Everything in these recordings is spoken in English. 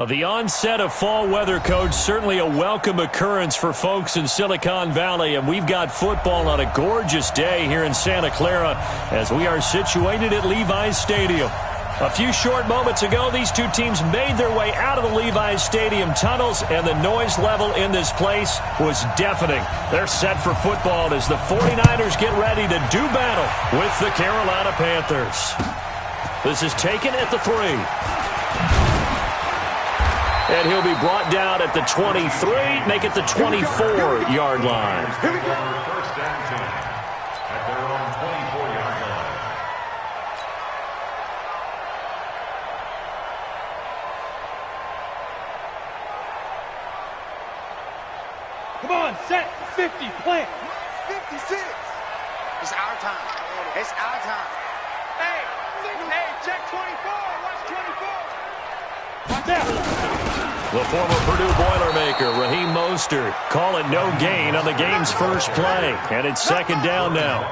Well, the onset of fall weather, Coach, certainly a welcome occurrence for folks in Silicon Valley, and we've got football on a gorgeous day here in Santa Clara as we are situated at Levi's Stadium. A few short moments ago, these two teams made their way out of the Levi's Stadium tunnels, and the noise level in this place was deafening. They're set for football as the 49ers get ready to do battle with the Carolina Panthers. This is taken at the 3. And he'll be brought down at the 23, make it the 24-yard line. Here we go. First and 10 at their own 24-yard line. Come on, set, 50, plant. 56. It's our time. It's our time. Hey, check 24. Watch 24. Watch out. The former Purdue Boilermaker, Raheem Mostert, call it no gain on the game's first play. And it's second down now.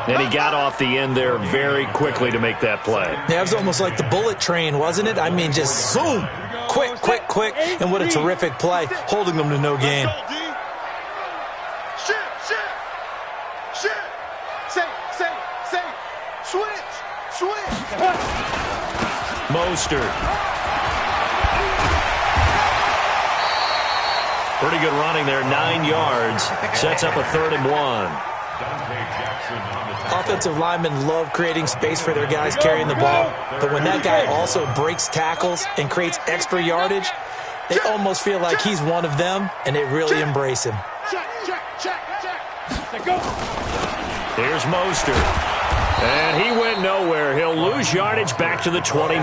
And he got off the end there very quickly to make that play. Yeah, it was almost like the bullet train, wasn't it? I mean, just zoom. Quick, quick, quick. And what a terrific play, holding them to no gain. Switch. Mostert. Pretty good running there, 9 yards. Sets up a 3rd and 1. Offensive linemen love creating space for their guys carrying the ball, but when that guy also breaks tackles and creates extra yardage, they almost feel like he's one of them, and they really embrace him. Here's Mostert. And he went nowhere. He'll lose yardage back to the 29.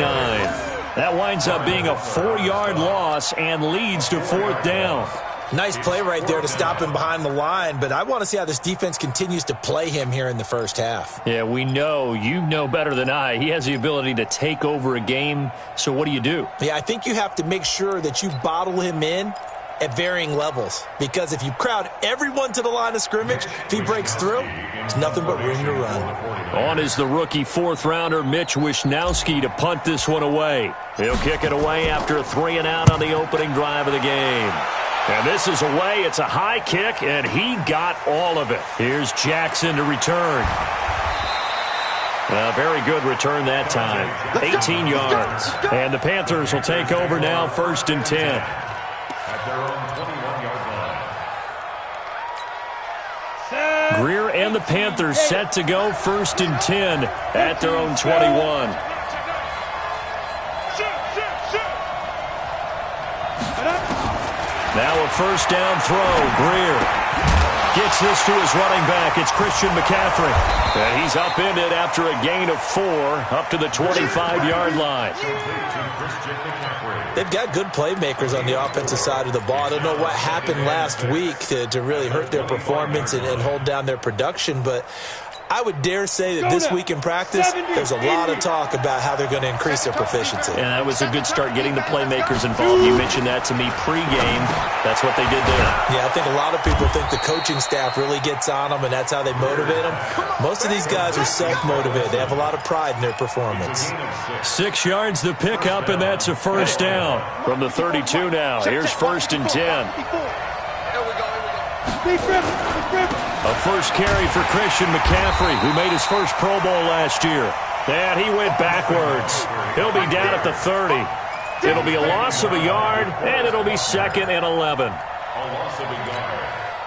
That winds up being a 4-yard loss and leads to 4th down. Nice play right there to stop him behind the line, but I want to see how this defense continues to play him here in the first half. Yeah, we know. You know better than I. He has the ability to take over a game, so what do? Yeah, I think you have to make sure that you bottle him in at varying levels, because if you crowd everyone to the line of scrimmage, if he breaks through, there's nothing but room to run. On is the rookie 4th-rounder Mitch Wishnowsky to punt this one away. He'll kick it away after a 3-and-out on the opening drive of the game. And this is away. It's a high kick, and he got all of it. Here's Jackson to return. A very good return that time. 18 yards. And the Panthers will take over now, 1st and 10. At their own 21-yard line. Greer and the Panthers set to go 1st and 10 at their own 21. Now a 1st down throw. Greer gets this to his running back. It's Christian McCaffrey. And he's upended after a gain of 4 up to the 25-yard line. They've got good playmakers on the offensive side of the ball. I don't know what happened last week to really hurt their performance and hold down their production, but I would dare say that this week in practice, there's a lot of talk about how they're going to increase their proficiency. And that was a good start, getting the playmakers involved. You mentioned that to me pregame. That's what they did there. Yeah, I think a lot of people think the coaching staff really gets on them, and that's how they motivate them. Most of these guys are self-motivated. They have a lot of pride in their performance. 6 yards the pickup, and that's a 1st down. From the 32 now, here's 1st and 10. A first carry for Christian McCaffrey, who made his first Pro Bowl last year. And he went backwards. He'll be down at the 30. It'll be a loss of a yard, and it'll be 2nd and 11. A loss of a yard.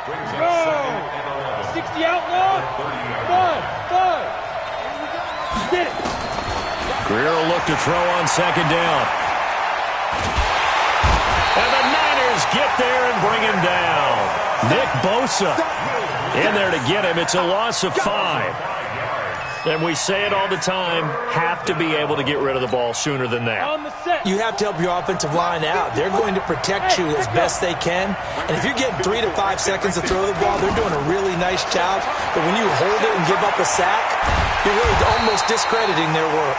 Brings up 2nd and 11. 60 outlaw. 5. Get it. Greer will look to throw on 2nd down. And the Niners get there and bring him down. Nick Bosa in there to get him. It's a loss of 5. And we say it all the time, have to be able to get rid of the ball sooner than that. You have to help your offensive line out. They're going to protect you as best they can. And if you're getting 3 to 5 seconds to throw the ball, they're doing a really nice job. But when you hold it and give up a sack, you're really almost discrediting their work.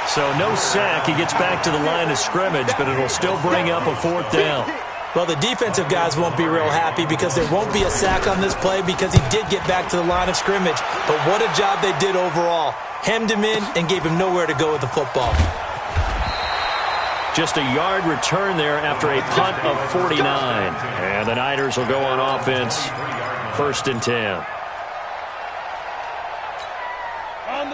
So no sack. He gets back to the line of scrimmage, but it'll still bring up a 4th down. Well, the defensive guys won't be real happy because there won't be a sack on this play because he did get back to the line of scrimmage. But what a job they did overall. Hemmed him in and gave him nowhere to go with the football. Just a yard return there after a punt of 49. And the Niners will go on offense, 1st and 10.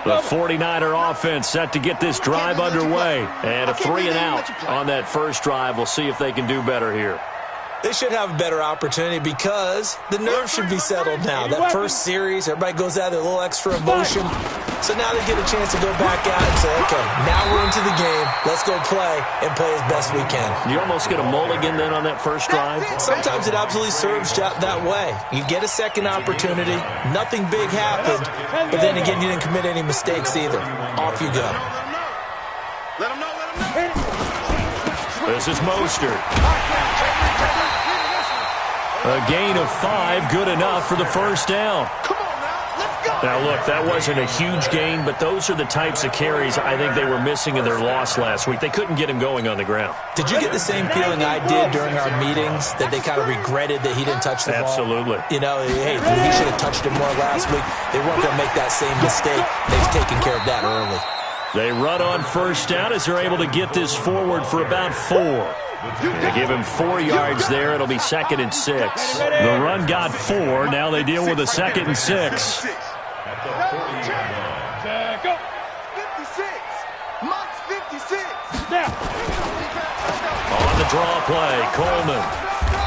The 49er offense set to get this drive underway. And a 3-and-out on that first drive. We'll see if they can do better here. They should have a better opportunity because the nerves should be settled now. That first series, everybody goes out with a little extra emotion. So now they get a chance to go back out and say, okay, now we're into the game. Let's go play and play as best we can. You almost get a mulligan then on that first drive? Sometimes it absolutely serves that way. You get a second opportunity. Nothing big happened. But then again, you didn't commit any mistakes either. Off you go. Let them know. This is Mostert. A gain of 5, good enough for the first down. Come on now, let's go. Now, look, that wasn't a huge gain, but those are the types of carries I think they were missing in their loss last week. They couldn't get him going on the ground. Did you get the same feeling I did during our meetings, that they kind of regretted that he didn't touch the ball? Absolutely. You know, hey, he should have touched it more last week. They weren't going to make that same mistake. They've taken care of that early. They run on first down as they're able to get this forward for about 4. They give him 4 yards there. It'll be 2nd and 6. The run got 4. Now they deal with a 2nd and 6. Go. 56. Mott's 56. Now. On the draw play, Coleman.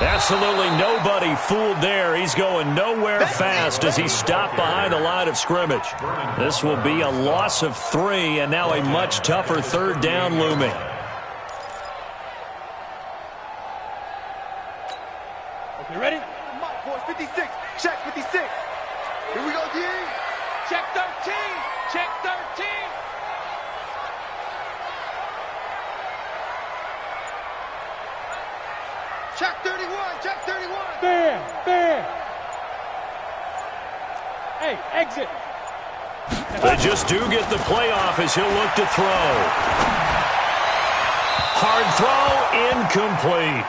Absolutely nobody fooled there. He's going nowhere fast as he stopped behind the line of scrimmage. This will be a loss of 3, and now a much tougher 3rd down looming. You ready? Mott, boys, 56. Check 56. Here we go, D. Check 13. Check 13. Check 31. Check 31. Bam. Bam. Hey, exit. They just do get the playoff as he'll look to throw. Hard throw, incomplete.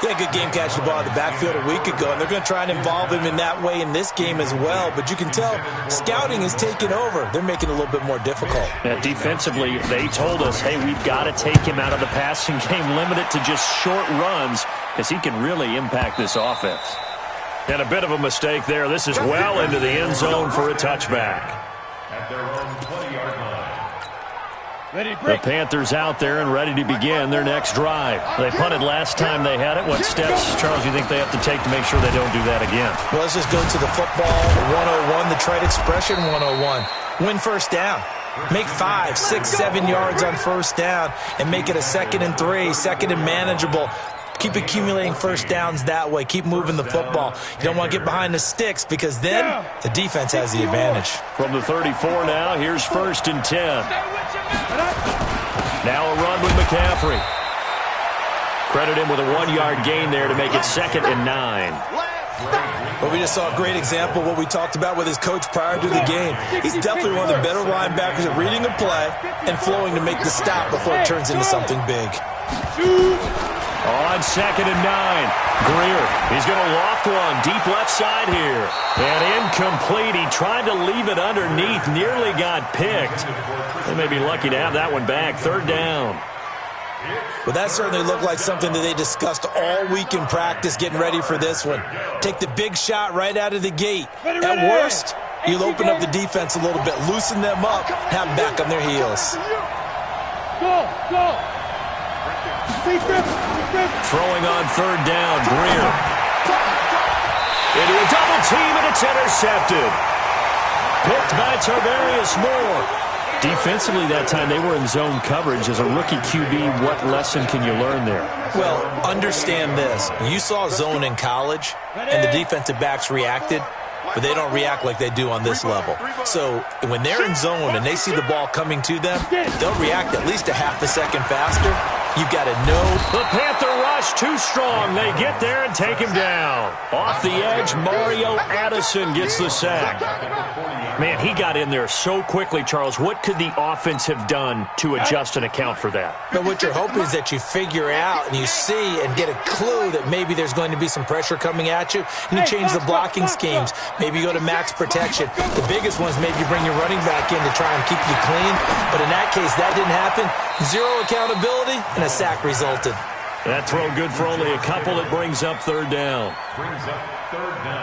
Yeah, good game catching the ball in the backfield a week ago, and they're going to try and involve him in that way in this game as well. But you can tell scouting is taking over. They're making it a little bit more difficult. Yeah, defensively, they told us, hey, we've got to take him out of the passing game, limit it to just short runs, because he can really impact this offense. And a bit of a mistake there. This is well into the end zone for a touchback. At their own 20-yard line. Ready, The break. Panthers out there and ready to begin their next drive. They punted last time they had it. What steps, Charles, you think they have to take to make sure they don't do that again? Well, let's just go to the football 101, the trade expression 101. Win first down. Make 5, 6, 7 yards on first down and make it a 2nd and 3, 2nd and manageable. Keep accumulating first downs that way. Keep moving the football. You don't want to get behind the sticks because then the defense has the advantage. From the 34 now, here's 1st and 10. Now a run with McCaffrey. Credit him with a 1-yard gain there to make it 2nd and 9. But we just saw a great example of what we talked about with his coach prior to the game. He's definitely one of the better linebackers at reading a play and flowing to make the stop before it turns into something big. On 2nd and 9, Greer. He's going to loft one deep left side here. And incomplete. He tried to leave it underneath. Nearly got picked. They may be lucky to have that one back. 3rd down. Well, that certainly looked like something that they discussed all week in practice getting ready for this one. Take the big shot right out of the gate. At worst, you'll open up the defense a little bit, loosen them up, have them back on their heels. Go. Go. Throwing on 3rd down, Greer. Into a double team, and it's intercepted. Picked by Tarvarius Moore. Defensively that time, they were in zone coverage. As a rookie QB, what lesson can you learn there? Well, understand this. You saw zone in college, and the defensive backs reacted, but they don't react like they do on this level. So when they're in zone and they see the ball coming to them, they'll react at least a half a second faster. You've got to know. The Panther rush press too strong. They get there and take him down. Off the edge, Mario Addison gets the sack. Man, he got in there so quickly, Charles. What could the offense have done to adjust and account for that? But what you're hoping is that you figure out and you see and get a clue that maybe there's going to be some pressure coming at you, and you change the blocking schemes. Maybe you go to max protection. The biggest one's maybe you bring your running back in to try and keep you clean. But in that case, that didn't happen. Zero accountability, and a sack resulted. That throw good for only a couple. It brings up third down.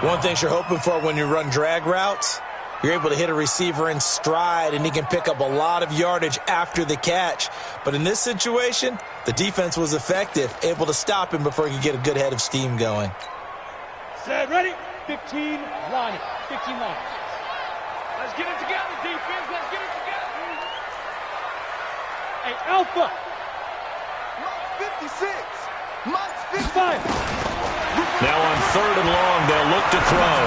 One thing you're hoping for when you run drag routes, you're able to hit a receiver in stride, and he can pick up a lot of yardage after the catch. But in this situation, the defense was effective, able to stop him before he could get a good head of steam going. Set, ready? 15 line. 15 line. Let's get it together, defense. Let's get it together. Hey, Alpha. 56. Mike's 55. Now on third and long, they'll look to throw.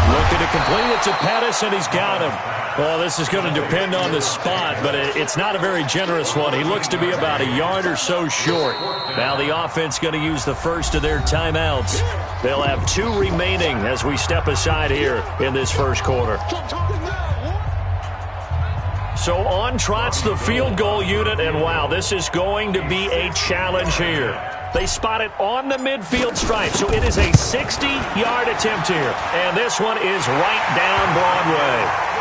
Looking to complete it to Pettis, and he's got him. Well, this is going to depend on the spot, but it's not a very generous one. He looks to be about a yard or so short. Now the offense going to use the first of their timeouts. They'll have 2 remaining as we step aside here in this first quarter. So on trots the field goal unit, and wow, this is going to be a challenge here. They spot it on the midfield stripe, so it is a 60-yard attempt here. And this one is right down Broadway.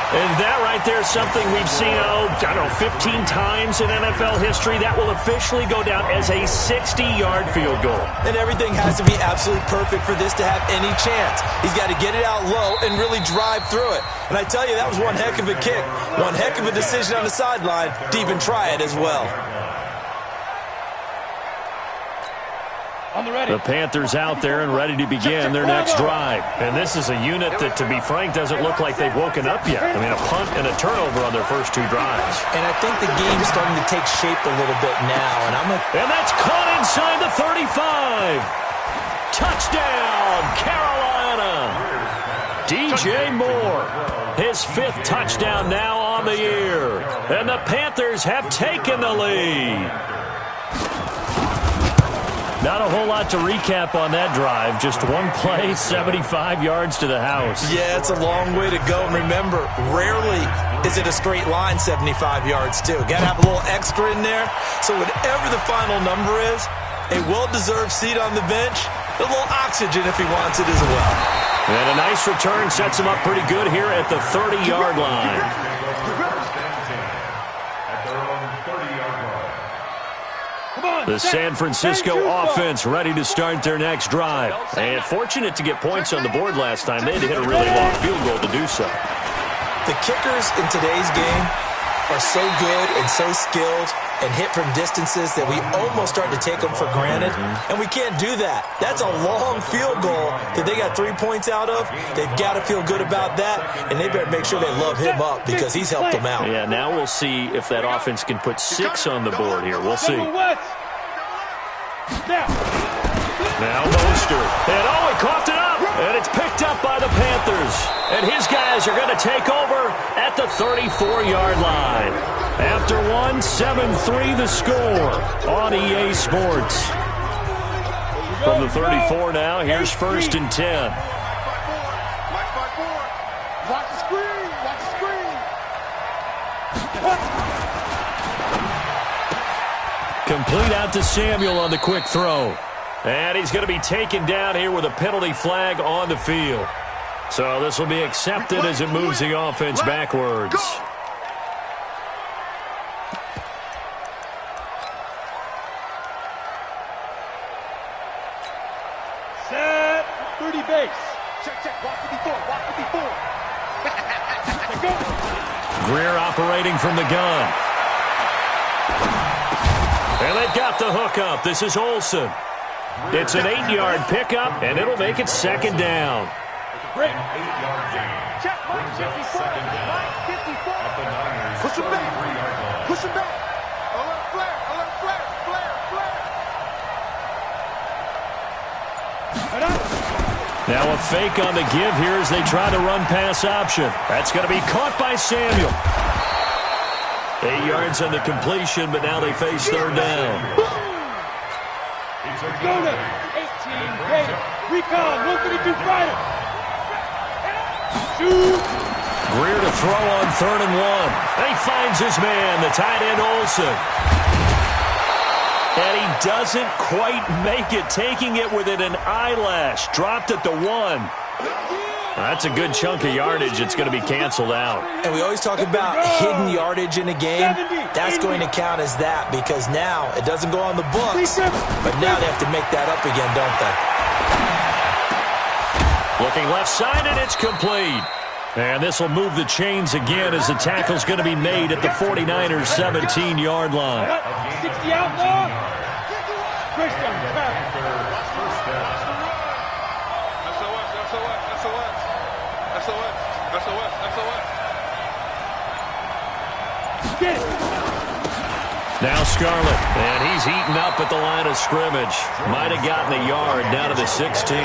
And that right there is something we've seen, 15 times in NFL history. That will officially go down as a 60-yard field goal. And everything has to be absolutely perfect for this to have any chance. He's got to get it out low and really drive through it. And I tell you, that was one heck of a kick. One heck of a decision on the sideline to even try it as well. The Panthers out there and ready to begin their next drive. And this is a unit that, to be frank, doesn't look like they've woken up yet. I mean, a punt and a turnover on their first 2 drives. And I think the game's starting to take shape a little bit now. And that's caught inside the 35. Touchdown, Carolina. DJ Moore, his 5th touchdown now on the year. And the Panthers have taken the lead. Not a whole lot to recap on that drive. Just one play, 75 yards to the house. Yeah, it's a long way to go. And remember, rarely is it a straight line 75 yards, too. Got to have a little extra in there. So whatever the final number is, a well-deserved seat on the bench, a little oxygen if he wants it as well. And a nice return sets him up pretty good here at the 30-yard line. The San Francisco offense ready to start their next drive. And fortunate to get points on the board last time. They had to hit a really long field goal to do so. The kickers in today's game are so good and so skilled and hit from distances that we almost start to take them for granted. And we can't do that. That's a long field goal that they got 3 points out of. They've got to feel good about that, and they better make sure they love him up because he's helped them out. Yeah, now we'll see if that offense can put 6 on the board here. We'll see. Now Mostert. And he coughed it up. And it's picked up by the Panthers. And his guys are going to take over at the 34-yard line. After 1, 7-3 the score on EA Sports. From the 34 now, here's 1st and 10. Watch the screen. Watch the screen. Complete out to Samuel on the quick throw. And he's going to be taken down here with a penalty flag on the field. So this will be accepted as it moves the offense backwards. Set. 30 base. Check. Walk 54. Walk 54. Greer operating from the gun. And they've got the hook up. This is Olsen. It's an 8-yard pickup, and it'll make it 2nd down. Great. 8-yard gain. Check. Mike 54. Mike 54. Push him back. Push him back. Alert flare. Alert flare. Flare. Now a fake on the give here as they try to run pass option. That's going to be caught by Samuel. 8 yards on the completion, but now they face 3rd down. Go to 18, Gator. Recon, 132 fighter. Shoot. Greer to throw on 3rd and 1. And he finds his man, the tight end Olsen. And he doesn't quite make it, taking it within an eyelash. Dropped at the 1. That's a good chunk of yardage. It's going to be canceled out. And we always talk about hidden yardage in a game. That's going to count as that because now it doesn't go on the books, but now they have to make that up again, don't they? Looking left side, and it's complete. And this will move the chains again as the tackle's going to be made at the 49ers' 17-yard line. 60 outlaw. Christian, Get it. Now Scarlett, and he's eaten up at the line of scrimmage. Might have gotten a yard down to the 16.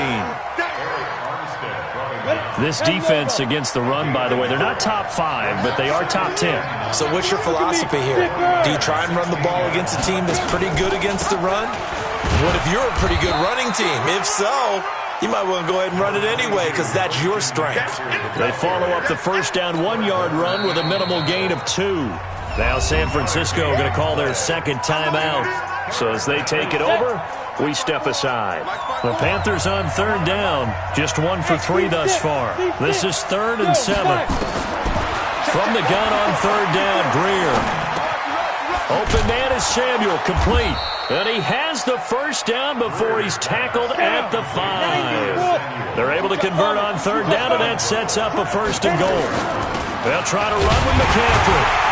This defense against the run, by the way, they're not top 5, but they are top 10. So what's your philosophy here? Do you try and run the ball against a team that's pretty good against the run? What if you're a pretty good running team? If so, you might want to go ahead and run it anyway because that's your strength. They follow up the first down 1-yard run with a minimal gain of 2. Now San Francisco going to call their second timeout. So as they take it over, we step aside. The Panthers on 3rd down, just 1 for 3 thus far. This is 3rd and 7. From the gun on 3rd down, Greer. Open man is Samuel, complete. And he has the first down before he's tackled at the 5. They're able to convert on 3rd down, and that sets up a 1st and goal. They'll try to run with McCaffrey.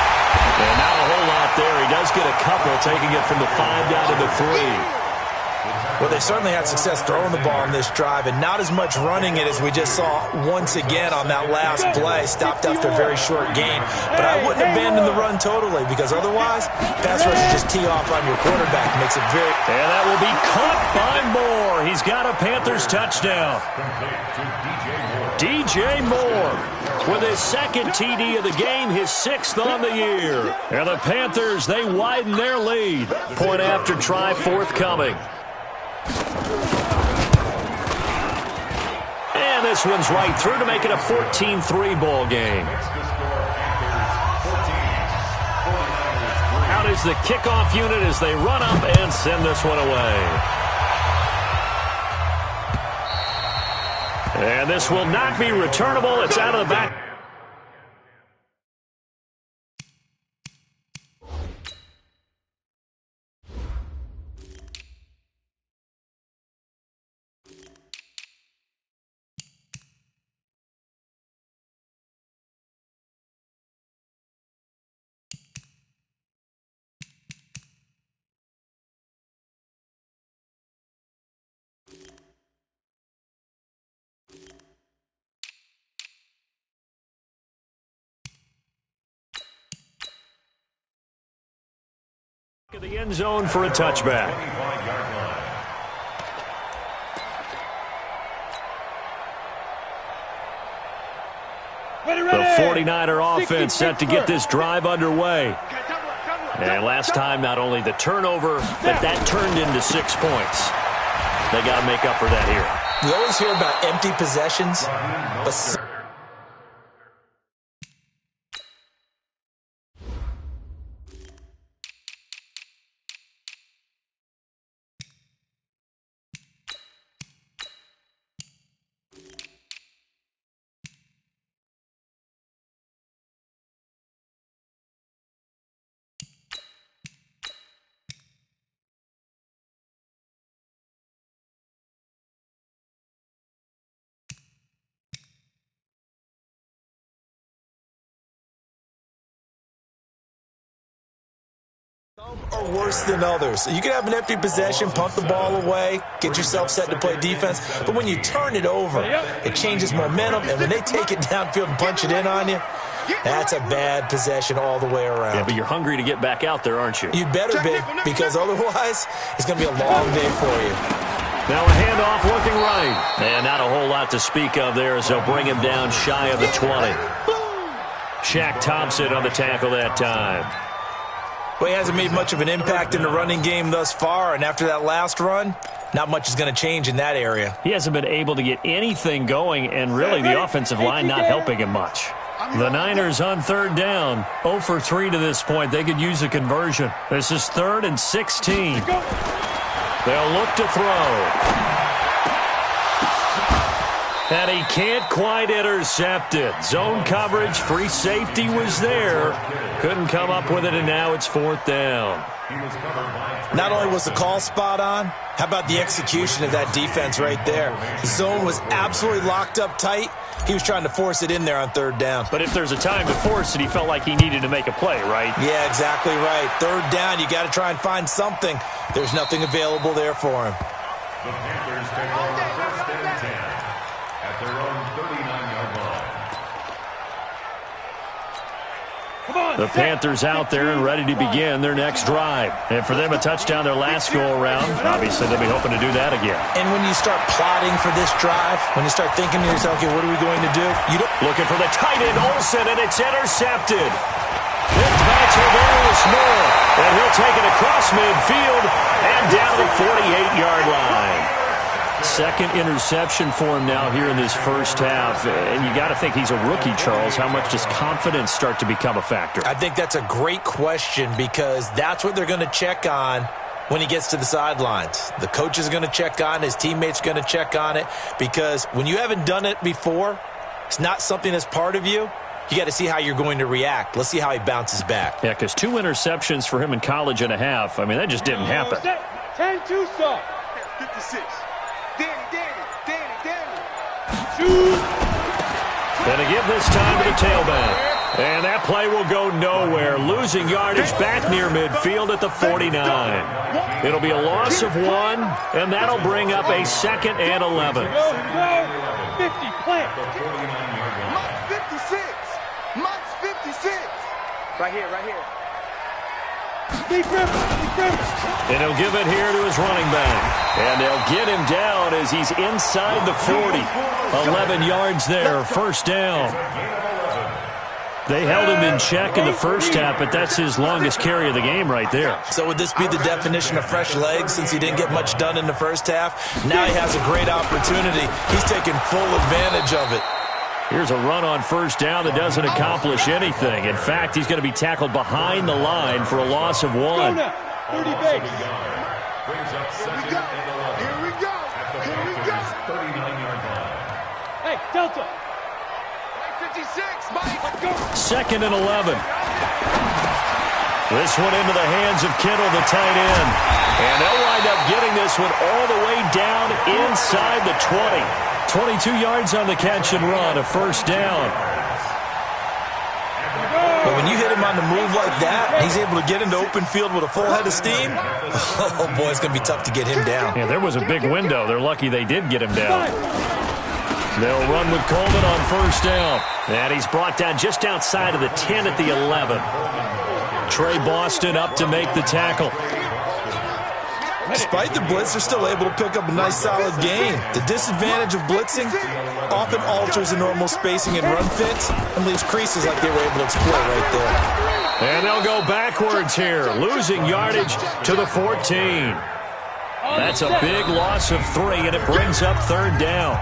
And not a whole lot there. He does get a couple, taking it from the 5 down to the 3. Well, they certainly had success throwing the ball on this drive, and not as much running it as we just saw once again on that last play. Stopped after a very short gain. But I wouldn't abandon the run totally because otherwise, pass rush will just tee off on your quarterback. Makes it very... And that will be caught by Moore. He's got a Panthers touchdown. DJ Moore with his 2nd TD of the game, his 6th on the year. And the Panthers, they widen their lead. Point after try forthcoming. And this one's right through to make it a 14-3 ball game. Out is the kickoff unit as they run up and send this one away. And this will not be returnable. It's out of the back. The end zone for a touchback. The 49er offense set to get this drive underway. And last time, not only the turnover, but that turned into 6 points. They got to make up for that here. We always hear about empty possessions, but... Some are worse than others. You can have an empty possession, punt the ball away, get yourself set to play defense. But when you turn it over, it changes momentum. And when they take it downfield and punch it in on you, that's a bad possession all the way around. Yeah, but you're hungry to get back out there, aren't you? You better be, because otherwise it's going to be a long day for you. Now a handoff looking right. And not a whole lot to speak of there as they'll bring him down shy of the 20. Shaq Thompson on the tackle that time. Well, he hasn't made much of an impact in the running game thus far, and after that last run, not much is going to change in that area. He hasn't been able to get anything going, and really the offensive line not helping him much. The Niners on third down, 0 for 3 to this point. They could use a conversion. This is 3rd and 16. They'll look to throw. And he can't quite intercept it. Zone coverage, free safety was there. Couldn't come up with it, and now it's 4th down. Not only was the call spot on, how about the execution of that defense right there? The zone was absolutely locked up tight. He was trying to force it in there on 3rd down. But if there's a time to force it, he felt like he needed to make a play, right? Yeah, exactly right. 3rd down, you got to try and find something. There's nothing available there for him. The Panthers take over 1st and 10 at their own 39-yard line. The Panthers out there and ready to begin their next drive. And for them, a touchdown their last go-around. Obviously, they'll be hoping to do that again. And when you start plotting for this drive, when you start thinking to yourself, okay, what are we going to do? Looking for the tight end, Olsen, and it's intercepted. Picked by Tavarius Moore. And he'll take it across midfield and down to the 48-yard line. Second interception for him now here in this first half. And you got to think he's a rookie, Charles. How much does confidence start to become a factor? I think that's a great question because that's what they're going to check on when he gets to the sidelines. The coach is going to check on it. His teammates are going to check on it because when you haven't done it before, it's not something that's part of you. You got to see how you're going to react. Let's see how he bounces back. Yeah, because 2 interceptions for him in college and a half. I mean, that just didn't happen. 10-2 stop. 56. Danny. Gonna give this time to the tailback. And that play will go nowhere. Losing yardage back near midfield at the 49. It'll be a loss of 1, and that'll bring up a 2nd and 11. 50, plant. Mike's 56. Right here. Deep river. And he'll give it here to his running back. And they'll get him down as he's inside the 40. 11 yards there, 1st down. They held him in check in the first half, but that's his longest carry of the game right there. So would this be the definition of fresh legs since he didn't get much done in the first half? Now he has a great opportunity. He's taking full advantage of it. Here's a run on 1st down that doesn't accomplish anything. In fact, he's going to be tackled behind the line for a loss of 1. 30 base. Brings up 2nd and 11. Here we go. At the Panthers' 39-yard line. Hey, Delta. 56, Mike. 2nd and 11. This one into the hands of Kittle, the tight end. And they'll wind up getting this one all the way down inside the 20. 22 yards on the catch and run, a 1st down. But when you hit him on the move like that, he's able to get into open field with a full head of steam. Oh, boy, it's going to be tough to get him down. Yeah, there was a big window. They're lucky they did get him down. They'll run with Coleman on 1st down. And he's brought down just outside of the 10 at the 11. Trey Boston up to make the tackle. Despite the blitz, they're still able to pick up a nice, solid gain. The disadvantage of blitzing often alters the normal spacing and run fits and leaves creases like they were able to exploit right there. And they'll go backwards here, losing yardage to the 14. That's a big loss of 3, and it brings up 3rd down.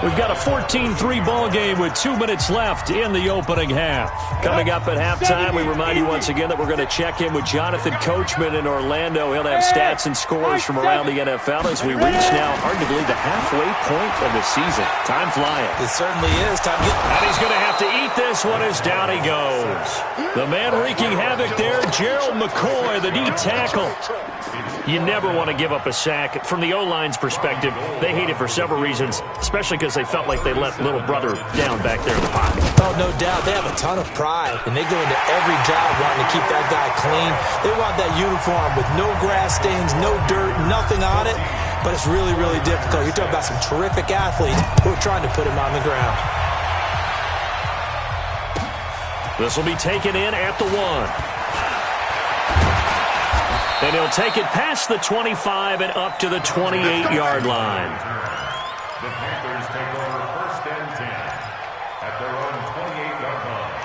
We've got a 14-3 ball game with 2 minutes left in the opening half. Coming up at halftime, we remind you once again that we're going to check in with Jonathan Coachman in Orlando. He'll have stats and scores from around the NFL as we reach now, hard to believe, the halfway point of the season. Time flying. It certainly is. And he's going to have to eat this one as down he goes. The man wreaking havoc there, Gerald McCoy, the D tackle. You never want to give up a sack. From the O-line's perspective, they hate it for several reasons, especially because they felt like they let little brother down back there in the pocket. Oh, no doubt. They have a ton of pride, and they go into every job wanting to keep that guy clean. They want that uniform with no grass stains, no dirt, nothing on it, but it's really, really difficult. You're talking about some terrific athletes who are trying to put him on the ground. This will be taken in at the 1. And he'll take it past the 25 and up to the 28-yard line. The Panthers take over 1st and 10 at their own 28-yard line.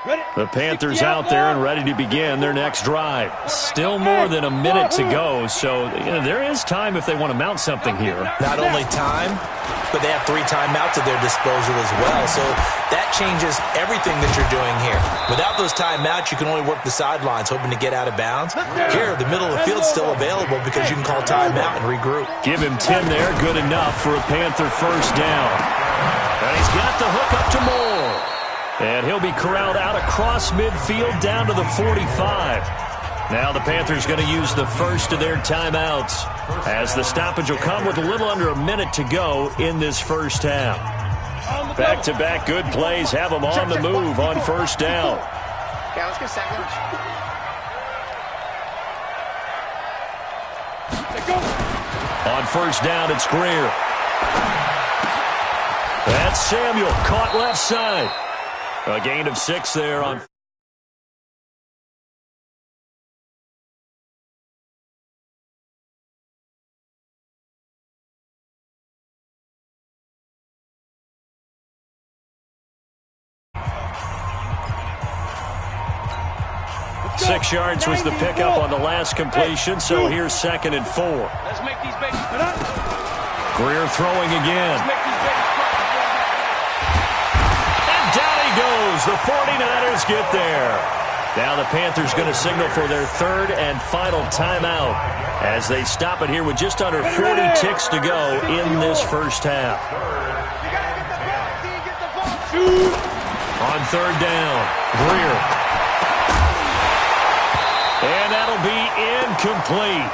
The Panthers out there and ready to begin their next drive. Still more than a minute to go, so there is time if they want to mount something here. Not only time, but they have 3 timeouts at their disposal as well, so that changes everything that you're doing here. Without those timeouts, you can only work the sidelines, hoping to get out of bounds. Here, the middle of the field's still available because you can call timeout and regroup. Give him 10 there, good enough for a Panther first down. And he's got the hook up to Moore. And he'll be corralled out across midfield down to the 45. Now the Panthers going to use the first of their timeouts as the stoppage will come with a little under a minute to go in this first half. Back-to-back good plays have them on the move on first down. Okay, let's get second. On first down, it's Greer. That's Samuel, caught left side. A gain of 6 there on. Six yards was the pickup on the last completion, so here's 2nd and 4. Let's make these babies. Greer throwing again. And down he goes. The 49ers get there. Now the Panthers going to signal for their 3rd and final timeout as they stop it here with just under 40 ticks to go in this first half. On 3rd down, Greer. And that'll be incomplete.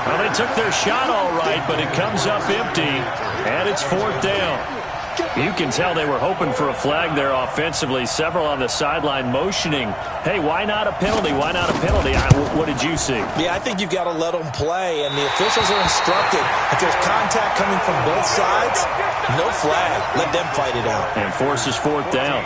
Well, they took their shot all right, but it comes up empty, and it's 4th down. You can tell they were hoping for a flag there offensively. Several on the sideline motioning, hey, why not a penalty? Why not a penalty? What did you see? Yeah, I think you've got to let them play, and the officials are instructed. If there's contact coming from both sides, no flag. Let them fight it out. And forces 4th down.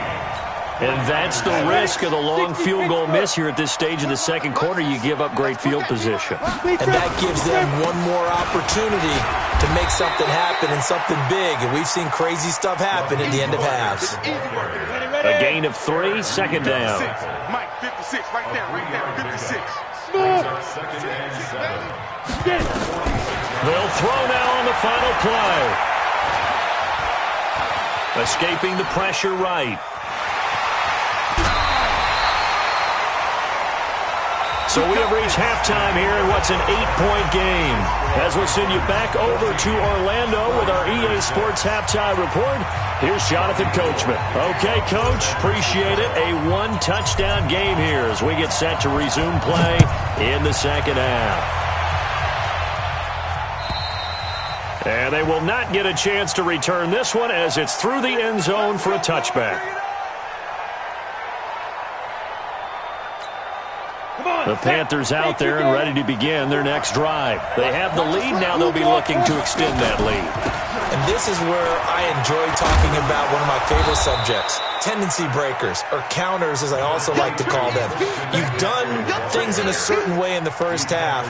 And that's the risk of the long field goal miss here at this stage of the second quarter. You give up great field position. And that gives them one more opportunity to make something happen and something big. And we've seen crazy stuff happen at the end of halves. A gain of 3, 2nd down. Mike, 56, right there, 56. They'll throw now on the final play. Escaping the pressure right. So we have reached halftime here in what's an 8-point game. As we'll send you back over to Orlando with our EA Sports Halftime Report, here's Jonathan Coachman. Okay, Coach, appreciate it. A 1-touchdown game here as we get set to resume play in the second half. And they will not get a chance to return this one as it's through the end zone for a touchback. The Panthers out there and ready to begin their next drive. They have the lead. Now they'll be looking to extend that lead. And this is where I enjoy talking about one of my favorite subjects, tendency breakers, or counters as I also like to call them. You've done things in a certain way in the first half,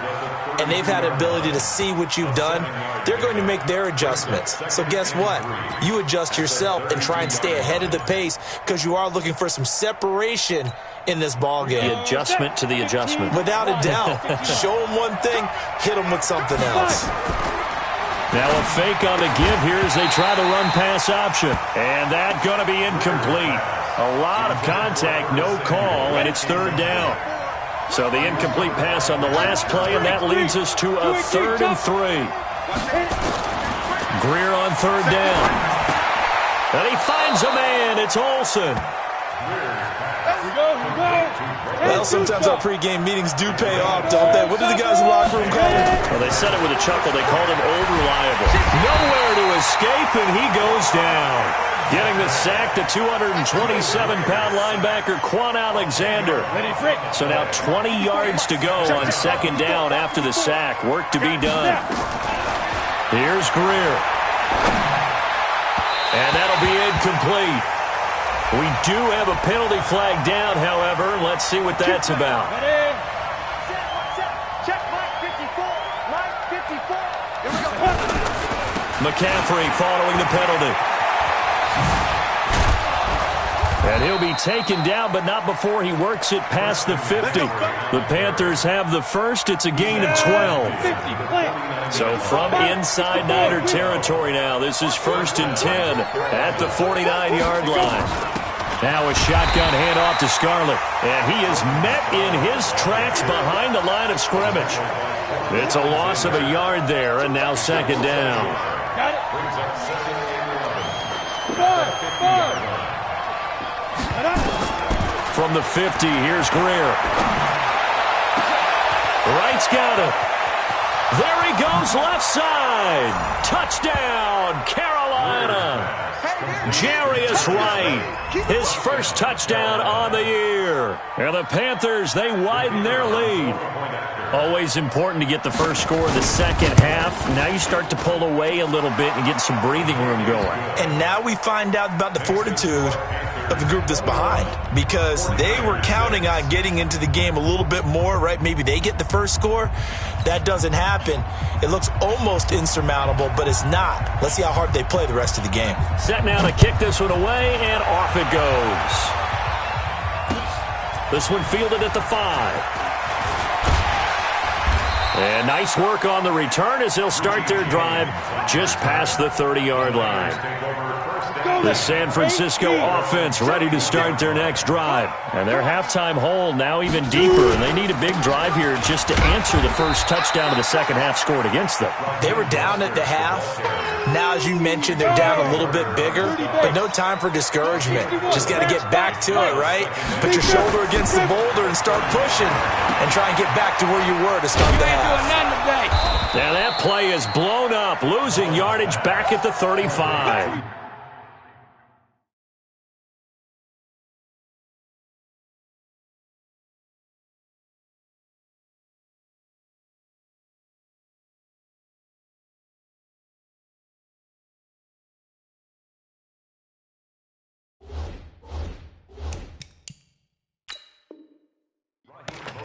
and they've had the ability to see what you've done. They're going to make their adjustments. So guess what? You adjust yourself and try and stay ahead of the pace because you are looking for some separation in this ball game. The adjustment to the adjustment. Without a doubt. Show them one thing, hit them with something else. Now a fake on the give here as they try the run-pass option. And that's going to be incomplete. A lot of contact, no call, and it's 3rd down. So the incomplete pass on the last play, and that leads us to a 3rd and 3. Greer on 3rd down. And he finds a man. It's Olsen. Well, sometimes our pregame meetings do pay off, don't they? What did the guys in the locker room call him? Well, they said it with a chuckle. They called him over-reliable. Nowhere to escape, and he goes down. Getting the sack, the 227-pound linebacker, Quan Alexander. So now 20 yards to go on 2nd down after the sack. Work to be done. Here's Greer. And that'll be incomplete. We do have a penalty flag down, however. Let's see what that's about. Check, Mike 54. Mike 54. Here we go. McCaffrey following the penalty. And he'll be taken down, but not before he works it past the 50. The Panthers have the first. It's a gain of 12. So from inside Niner territory now, this is 1st and 10 at the 49-yard line. Now a shotgun handoff to Scarlett, and he is met in his tracks behind the line of scrimmage. It's a loss of a yard there, and now 2nd down. Got it. From the 50, here's Greer. Wright's got it. There he goes, left side. Touchdown, Carolina. Jarius Wright, his first touchdown on the year. And the Panthers, they widen their lead. Always important to get the first score of the second half. Now you start to pull away a little bit and get some breathing room going. And now we find out about the fortitude of the group that's behind, because they were counting on getting into the game a little bit more, right? Maybe they get the first score. That doesn't happen. It looks almost insurmountable, but it's not. Let's see how hard they play the rest of the game. Set now to kick this one away, and off it goes. This one fielded at the 5. And nice work on the return as they'll start their drive just past the 30-yard line. The San Francisco offense ready to start their next drive. And their halftime hole now even deeper, and they need a big drive here just to answer the first touchdown of the second half scored against them. They were down at the half. Now, as you mentioned, they're down a little bit bigger, but no time for discouragement. Just got to get back to it, right? Put your shoulder against the boulder and start pushing and try and get back to where you were to start the half. Now that play is blown up, losing yardage back at the 35.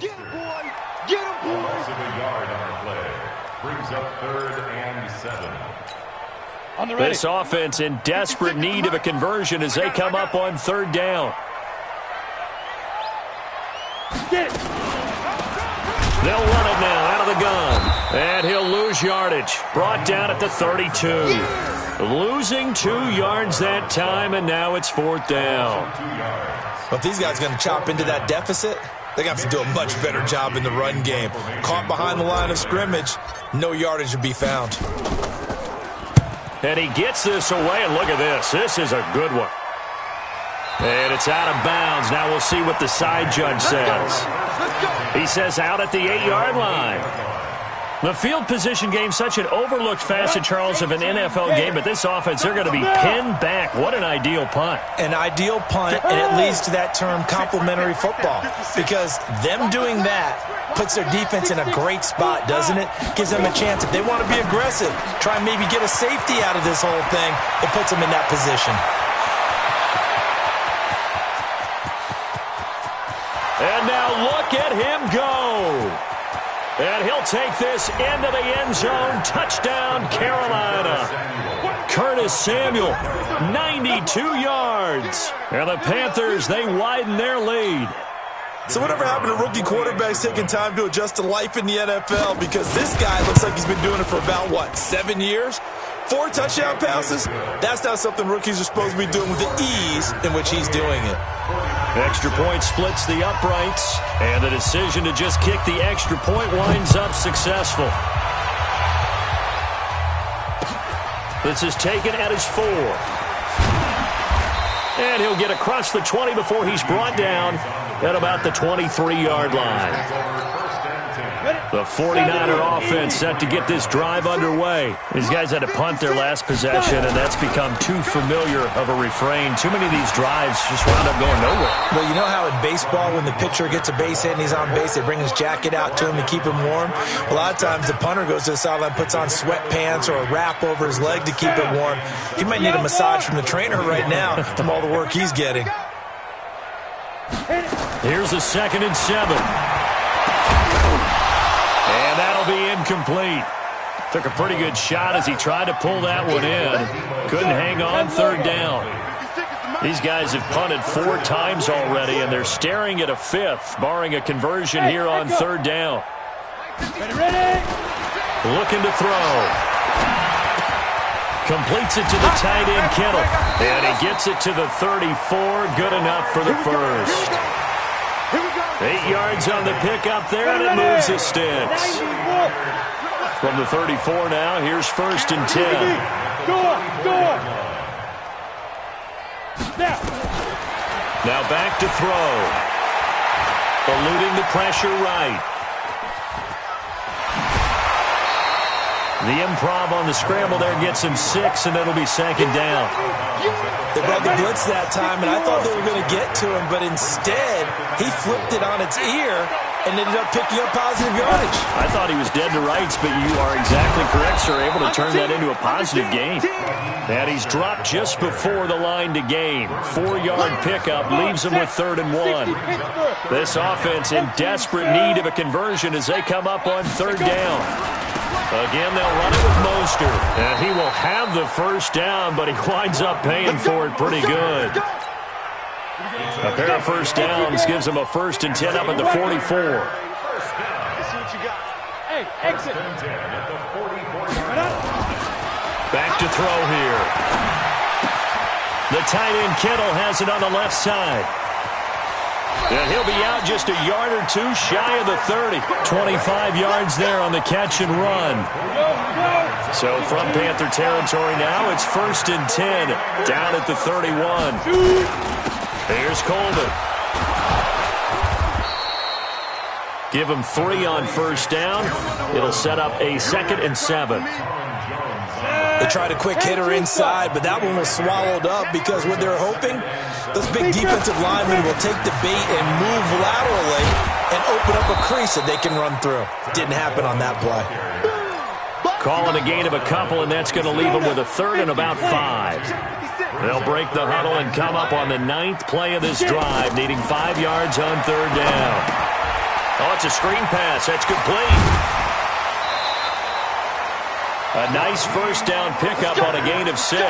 Get him, boy! Get him, boy! Loss of a yard on the play. Brings up 3rd and 7. On the ready. This offense in desperate need of a conversion as they come up on 3rd down. Get it. They'll run it now out of the gun. And he'll lose yardage. Brought down at the 32. Losing 2 yards that time, and now it's 4th down. But these guys are going to chop into that deficit. They're going to have to do a much better job in the run game. Caught behind the line of scrimmage, no yardage to be found. And he gets this away, and look at this. This is a good one. And it's out of bounds. Now we'll see what the side judge says. He says out at the 8-yard line. The field position game, such an overlooked facet, Charles, of an NFL game, but this offense, they're going to be pinned back. What an ideal punt. An ideal punt, and it leads to that term complementary football, because them doing that puts their defense in a great spot, doesn't it? Gives them a chance. If they want to be aggressive, try and maybe get a safety out of this whole thing, it puts them in that position. And now look at him go. And he'll take this into the end zone. Touchdown, Carolina. Curtis Samuel, 92 yards. And the Panthers, they widen their lead. So whatever happened to rookie quarterbacks taking time to adjust to life in the NFL? Because this guy looks like he's been doing it for about, 7 years? 4 touchdown passes? That's not something rookies are supposed to be doing with the ease in which he's doing it. Extra point splits the uprights, and the decision to just kick the extra point winds up successful. This is taken at his 4. And he'll get across the 20 before he's brought down at about the 23-yard line. The 49er offense set to get this drive underway. These guys had to punt their last possession, and that's become too familiar of a refrain. Too many of these drives just wound up going nowhere. Well, you know how in baseball, when the pitcher gets a base hit and he's on base, they bring his jacket out to him to keep him warm? A lot of times the punter goes to the sideline, puts on sweatpants or a wrap over his leg to keep it warm. He might need a massage from the trainer right now from all the work he's getting. Here's a 2nd and 7. And that'll be incomplete. Took a pretty good shot as he tried to pull that one in. Couldn't hang on 3rd down. These guys have punted 4 times already, and they're staring at a 5th, barring a conversion here on 3rd down. Ready? Looking to throw. Completes it to the tight end, Kittle. And he gets it to the 34. Good enough for the first. 8 yards on the pickup there, and it moves the sticks. From the 34 now, here's 1st and 10. Door. Now back to throw. Eluding the pressure right. The improv on the scramble there gets him 6, and it'll be 2nd down. They brought the blitz that time, and I thought they were going to get to him, but instead, he flipped it on its ear and ended up picking up positive yardage. I thought he was dead to rights, but you are exactly correct, sir, able to turn that into a positive gain. And he's dropped just before the line to gain. 4-yard pickup leaves him with 3rd and 1. This offense in desperate need of a conversion as they come up on 3rd down. Again, they'll run it with Mostert. And he will have the 1st down, but he winds up paying for it pretty good. A pair of 1st downs gives him a 1st and 10 up at the 44. See what you got. Hey, exit. Back to throw here. The tight end Kittle has it on the left side. And he'll be out just a yard or 2 shy of the 30. 25 yards there on the catch and run. So from Panther territory now, it's 1st and 10 down at the 31. Here's Coleman. Give him 3 on 1st down. It'll set up a 2nd and 7. They tried a quick hitter inside, but that one was swallowed up because what they're hoping, those big defensive linemen will take the bait and move laterally and open up a crease that they can run through. Didn't happen on that play. Calling a gain of a couple, and that's going to leave them with a 3rd and about 5. They'll break the huddle and come up on the 9th play of this drive, needing 5 yards on 3rd down. Oh, it's a screen pass. That's complete. A nice 1st down pickup on a gain of 6.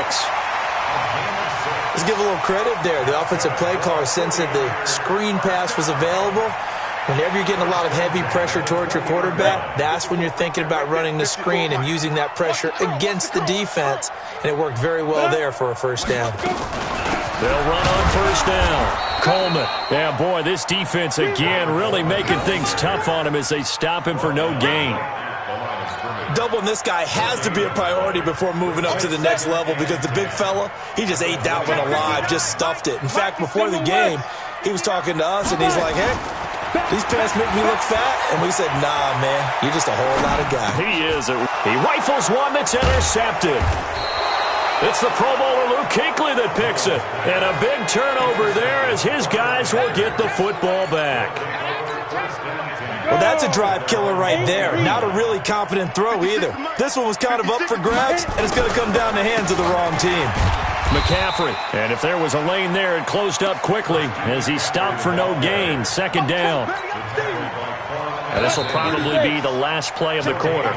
Let's give a little credit there. The offensive play caller sensed that the screen pass was available. Whenever you're getting a lot of heavy pressure towards your quarterback, that's when you're thinking about running the screen and using that pressure against the defense. And it worked very well there for a 1st down. They'll run on 1st down. Coleman. Yeah, boy, this defense again really making things tough on him as they stop him for no gain. Doubling this guy has to be a priority before moving up to the next level because the big fella, he just ate that one alive, just stuffed it. In fact, before the game, he was talking to us, and he's like, hey, these pants make me look fat. And we said, nah, man, you're just a whole lot of guy. He is. He rifles one that's intercepted. It's the Pro Bowler Luke Kuechly that picks it. And a big turnover there as his guys will get the football back. Well, that's a drive killer right there. Not a really confident throw either. This one was kind of up for grabs, and it's going to come down the hands of the wrong team. McCaffrey. And if there was a lane there, it closed up quickly as he stopped for no gain. 2nd down. And this will probably be the last play of the quarter.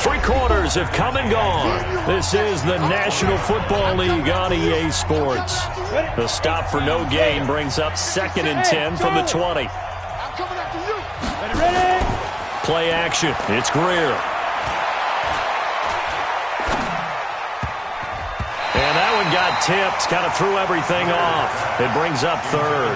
3 quarters have come and gone. This is the National Football League on EA Sports. The stop for no gain brings up 2nd and 10 from the 20. Play action. It's Greer. And that one got tipped. Kind of threw everything off. It brings up 3rd.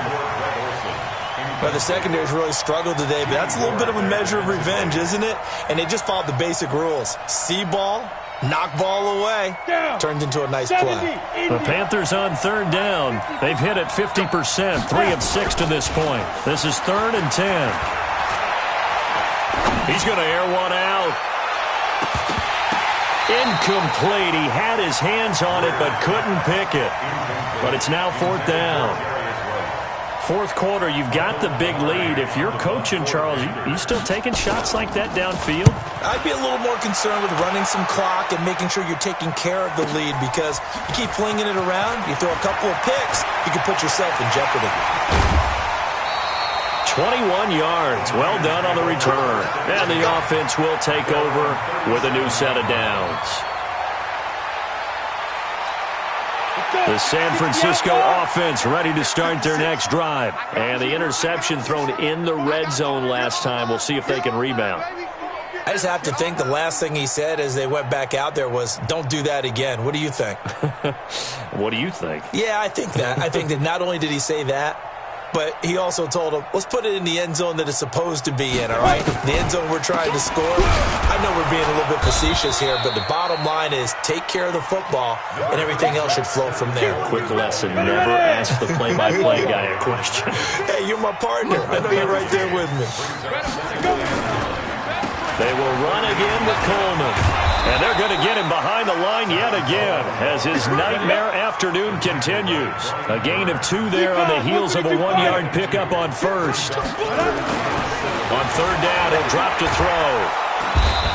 Well, the secondary's really struggled today, but that's a little bit of a measure of revenge, isn't it? And they just followed the basic rules. See ball, knock ball away. Turned into a nice play. The Panthers on 3rd down. They've hit it 50%, 3 of 6 to this point. This is 3rd and 10. He's going to air one out. Incomplete. He had his hands on it but couldn't pick it. But it's now 4th down. 4th quarter, you've got the big lead. If you're coaching, Charles, you still taking shots like that downfield? I'd be a little more concerned with running some clock and making sure you're taking care of the lead because you keep flinging it around, you throw a couple of picks, you can put yourself in jeopardy. 21 yards. Well done on the return. And the offense will take over with a new set of downs. The San Francisco offense ready to start their next drive. And the interception thrown in the red zone last time. We'll see if they can rebound. I just have to think the last thing he said as they went back out there was, don't do that again. What do you think? What do you think? Yeah, I think that. I think that not only did he say that, but he also told him, let's put it in the end zone that it's supposed to be in, all right? The end zone we're trying to score. I know we're being a little bit facetious here, but the bottom line is take care of the football, and everything else should flow from there. Quick lesson, never ask the play-by-play guy a question. Hey, you're my partner. I know you're right there with me. They will run again with Coleman. And they're going to get him behind the line yet again as his nightmare afternoon continues. A gain of 2 there on the heels of a 1-yard pickup on first. On third down, he'll drop to throw.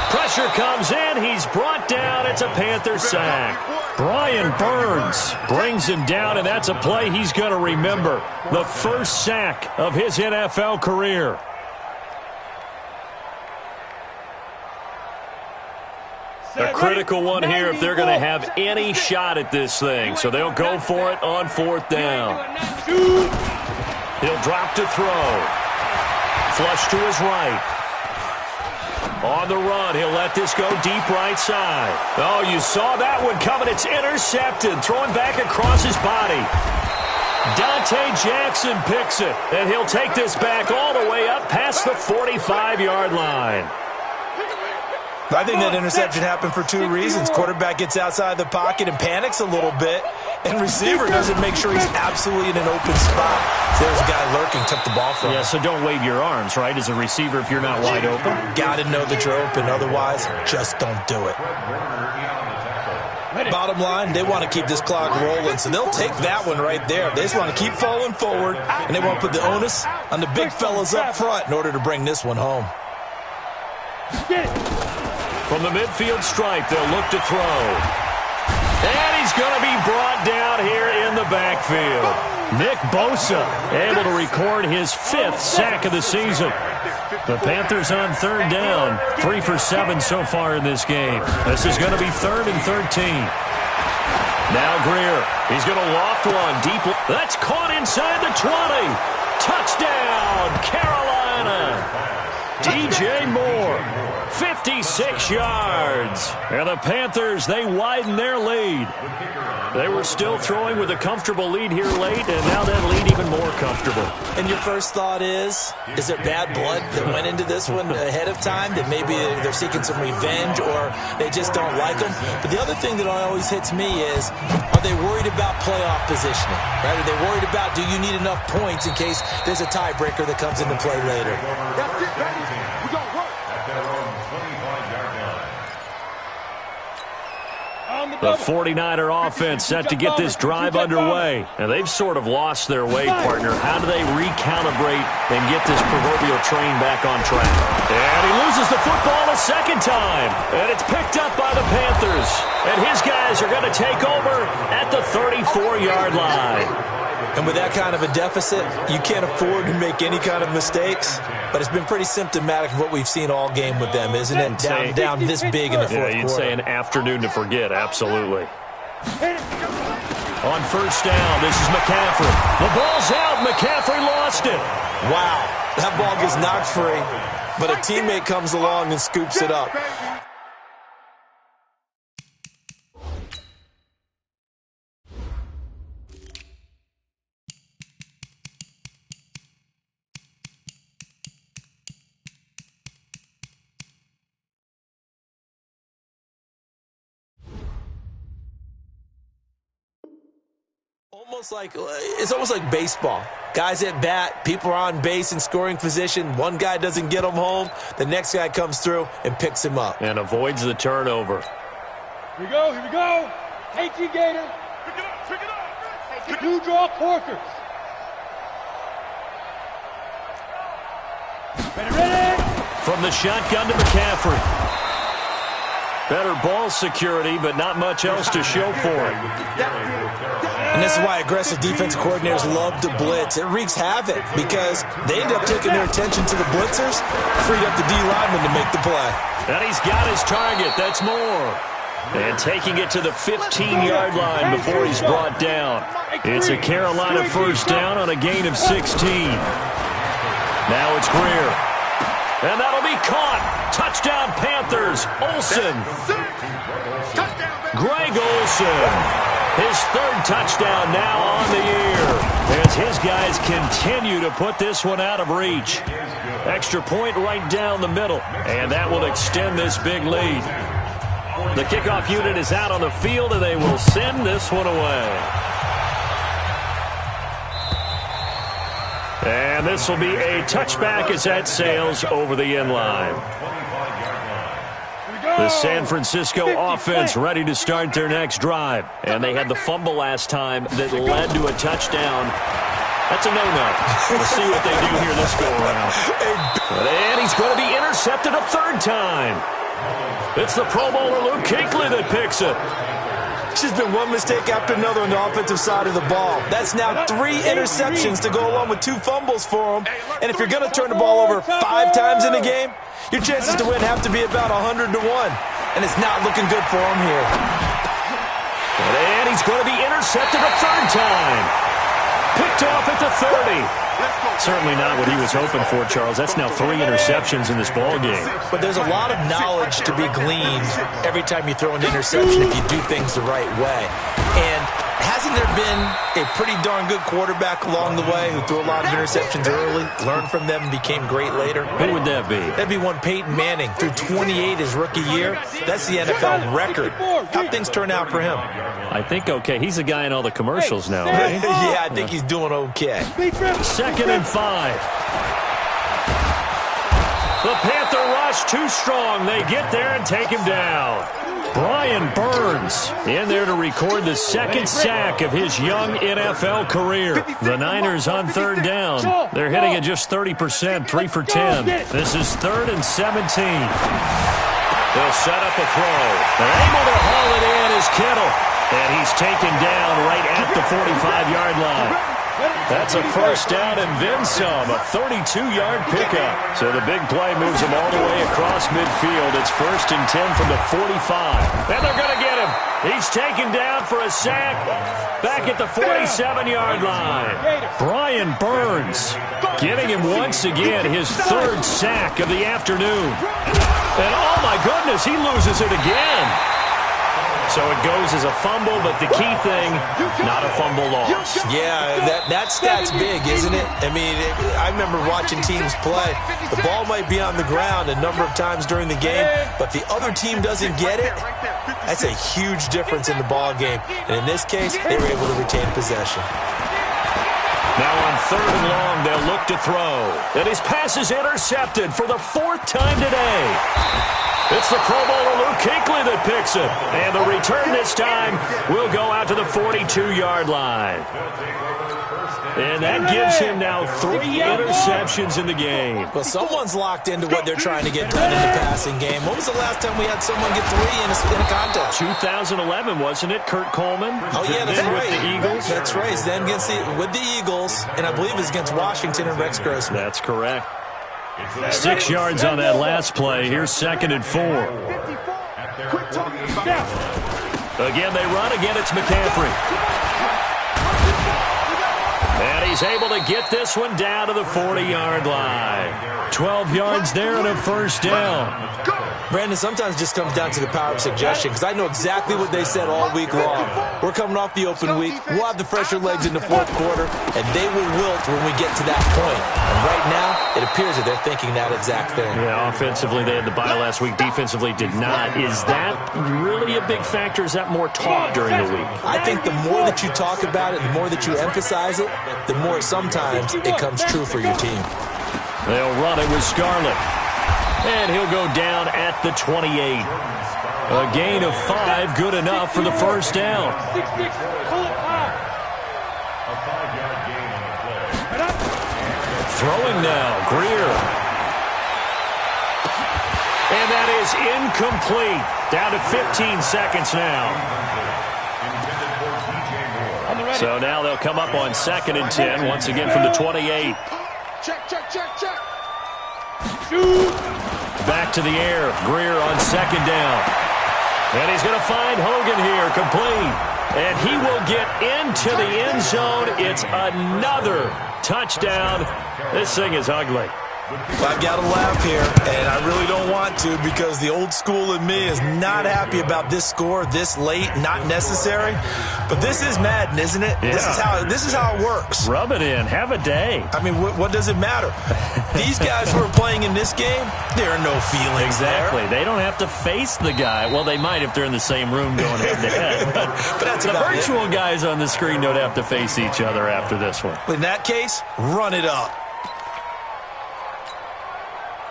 Pressure comes in. He's brought down. It's a Panther sack. Brian Burns brings him down, and that's a play he's going to remember. The first sack of his NFL career. A critical one here if they're going to have any shot at this thing. So they'll go for it on fourth down. He'll drop to throw. Flush to his right. On the run, he'll let this go deep right side. Oh, you saw that one coming. It's intercepted. Throwing back across his body. Dante Jackson picks it. And he'll take this back all the way up past the 45-yard line. I think that interception happened for 2 reasons. Quarterback gets outside the pocket and panics a little bit, and receiver doesn't make sure he's absolutely in an open spot. So there's a guy lurking, took the ball from him. Yeah, so don't wave your arms, right, as a receiver if you're not wide open. Got to know that you're open. Otherwise, just don't do it. Bottom line, they want to keep this clock rolling, so they'll take that one right there. They just want to keep falling forward, and they want to put the onus on the big fellas up front in order to bring this one home. From the midfield stripe, they'll look to throw. And he's going to be brought down here in the backfield. Nick Bosa able to record his 5th sack of the season. The Panthers on third down, 3 for 7 so far in this game. This is going to be 3rd and 13. Now Greer, he's going to loft one deep. That's caught inside the 20. Touchdown, Carolina. DJ Moore, 56 yards. And the Panthers, they widen their lead. They were still throwing with a comfortable lead here late, and now that lead even more comfortable. And your first thought is there bad blood that went into this one ahead of time, that maybe they're seeking some revenge or they just don't like them? But the other thing that always hits me is, are they worried about playoff positioning? Right? Are they worried about, do you need enough points in case there's a tiebreaker that comes into play later? That's it, baby. We got work. At their own 25-yard line. The 49er offense set to get this drive underway. And they've sort of lost their way, partner. How do they recalibrate and get this proverbial train back on track? And he loses the football a second time. And it's picked up by the Panthers. And his guys are going to take over at the 34-yard line. And with that kind of a deficit, you can't afford to make any kind of mistakes. But it's been pretty symptomatic of what we've seen all game with them, isn't it? Down this big in the fourth quarter. Yeah, you'd say an afternoon to forget, absolutely. On first down, this is McCaffrey. The ball's out. McCaffrey lost it. Wow, that ball gets knocked free, but a teammate comes along and scoops it up. It's almost like baseball. Guys at bat, people are on base in scoring position. One guy doesn't get him home. The next guy comes through and picks him up. And avoids the turnover. Here we go, here we go. AT Gator. Pick it up. 2 draw Corkers. Ready. From the shotgun to McCaffrey. Better ball security, but not much else to show for it. And this is why aggressive defensive coordinators love to blitz. It wreaks havoc because they end up taking their attention to the blitzers, freed up the D lineman to make the play. And he's got his target. That's Moore. And taking it to the 15-yard line before he's brought down. It's a Carolina first down on a gain of 16. Now it's Greer. And that'll be caught. Touchdown Panthers. Olsen. Greg Olsen. His third touchdown now on the year. As his guys continue to put this one out of reach. Extra point right down the middle. And that will extend this big lead. The kickoff unit is out on the field, and they will send this one away. And this will be a touchback as that sails over the end line. The San Francisco offense ready to start their next drive. And they had the fumble last time that led to a touchdown. That's a no-no. We'll see what they do here this go-around. And he's going to be intercepted a third time. It's the Pro Bowler Luke Kuechly that picks it. It's just been one mistake after another on the offensive side of the ball. That's now 3 interceptions to go along with 2 fumbles for him. And if you're going to turn the ball over 5 times in a game, your chances to win have to be about 100 to 1. And it's not looking good for him here. And he's going to be intercepted a third time. Picked off at the 30. Certainly not what he was hoping for, Charles. That's now 3 interceptions in this ball game. But there's a lot of knowledge to be gleaned every time you throw an interception if you do things the right way. And hasn't there been a pretty darn good quarterback along the way who threw a lot of interceptions early, learned from them, and became great later? Who would that be? That'd be one Peyton Manning, threw 28 his rookie year. That's the NFL record. How'd things turn out for him? I think okay. He's the guy in all the commercials now, right? Yeah, I think he's doing okay. 2nd and 5. The Panther rush too strong. They get there and take him down. Brian Burns in there to record the 2nd sack of his young NFL career. The Niners on 3rd down. They're hitting at just 30%, 3 for 10. This is 3rd and 17. They'll set up a throw. They're able to haul it in as Kittle. And he's taken down right at the 45-yard line. That's a first down and then some, a 32-yard pickup. So the big play moves him all the way across midfield. It's 1st and 10 from the 45. And they're going to get him. He's taken down for a sack back at the 47-yard line. Brian Burns getting him once again, his 3rd sack of the afternoon. And oh my goodness, he loses it again. So it goes as a fumble, but the key thing, not a fumble loss. Yeah, that stat's big, isn't it? I mean, I remember watching teams play. The ball might be on the ground a number of times during the game, but the other team doesn't get it. That's a huge difference in the ball game. And in this case, they were able to retain possession. Now on 3rd and long, they'll look to throw. And his pass is intercepted for the 4th time today. It's the Pro Bowler Luke Kuechly that picks it. And the return this time will go out to the 42-yard line. And that gives him now 3 interceptions in the game. Well, someone's locked into what they're trying to get done in the passing game. When was the last time we had someone get 3 in a contest? 2011, wasn't it? Kurt Coleman? Oh, yeah, that's right. With the Eagles? That's right. It's then with the Eagles, and I believe it's against Washington and Rex Grossman. That's correct. 6 yards on that last play. Here's 2nd and 4. Again, they run. Again, it's McCaffrey. And he's able to get this one down to the 40-yard line. 12 yards there and a first down. Brandon, sometimes it just comes down to the power of suggestion, because I know exactly what they said all week long. We're coming off the open week. We'll have the fresher legs in the 4th quarter, and they will wilt when we get to that point. And right now, it appears that they're thinking that exact thing. Yeah, offensively, they had the bye last week. Defensively, did not. Is that really a big factor? Is that more talk during the week? I think the more that you talk about it, the more that you emphasize it, the more sometimes it comes true for your team. They'll run it with Scarlett. And he'll go down at the 28. A gain of 5, good enough for the first down. Throwing now, Greer. And that is incomplete. Down to 15 seconds now. So now they'll come up on 2nd and 10, once again from the 28. Check. Back to the air. Greer on 2nd down. And he's going to find Hogan here, complete. And he will get into the end zone. It's another touchdown. This thing is ugly. I've got to laugh here, and I really don't want to because the old school in me is not happy about this score this late, not necessary. But this is Madden, isn't it? Yeah. This is how it works. Rub it in. Have a day. I mean, what does it matter? These guys who are playing in this game, there are no feelings Exactly. there. They don't have to face the guy. Well, they might if they're in the same room going head-to-head. But that's the about virtual it. guys on the screen don't have to face each other after this one. In that case, run it up.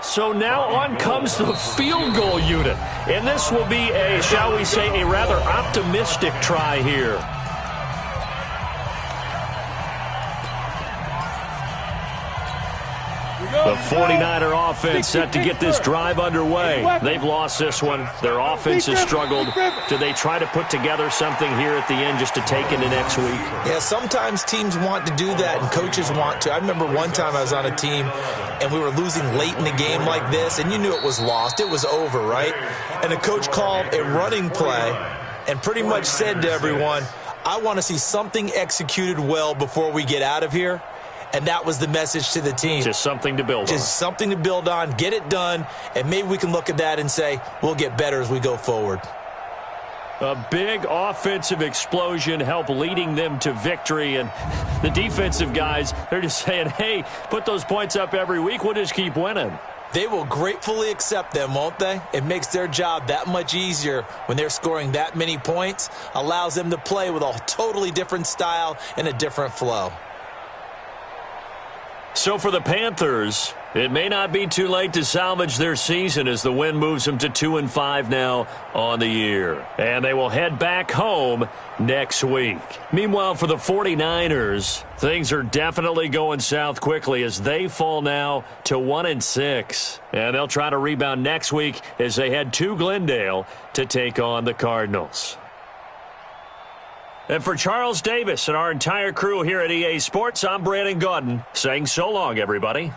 So now on comes the field goal unit. And this will be a, shall we say, a rather optimistic try here. The 49er offense set to get this drive underway. They've lost this one. Their offense has struggled. Do they try to put together something here at the end just to take into next week? Yeah, sometimes teams want to do that and coaches want to. I remember one time I was on a team and we were losing late in the game like this, and you knew it was lost. It was over, right? And the coach called a running play and pretty much said to everyone, I want to see something executed well before we get out of here. And that was the message to the team. Just something to build on. Just something to build on, get it done, and maybe we can look at that and say, we'll get better as we go forward. A big offensive explosion helped leading them to victory. And the defensive guys, they're just saying, hey, put those points up every week. We'll just keep winning. They will gratefully accept them, won't they? It makes their job that much easier when they're scoring that many points. Allows them to play with a totally different style and a different flow. So for the Panthers, it may not be too late to salvage their season as the win moves them to 2-5 now on the year. And they will head back home next week. Meanwhile, for the 49ers, things are definitely going south quickly as they fall now to 1-6. And they'll try to rebound next week as they head to Glendale to take on the Cardinals. And for Charles Davis and our entire crew here at EA Sports, I'm Brandon Gaudin saying so long, everybody.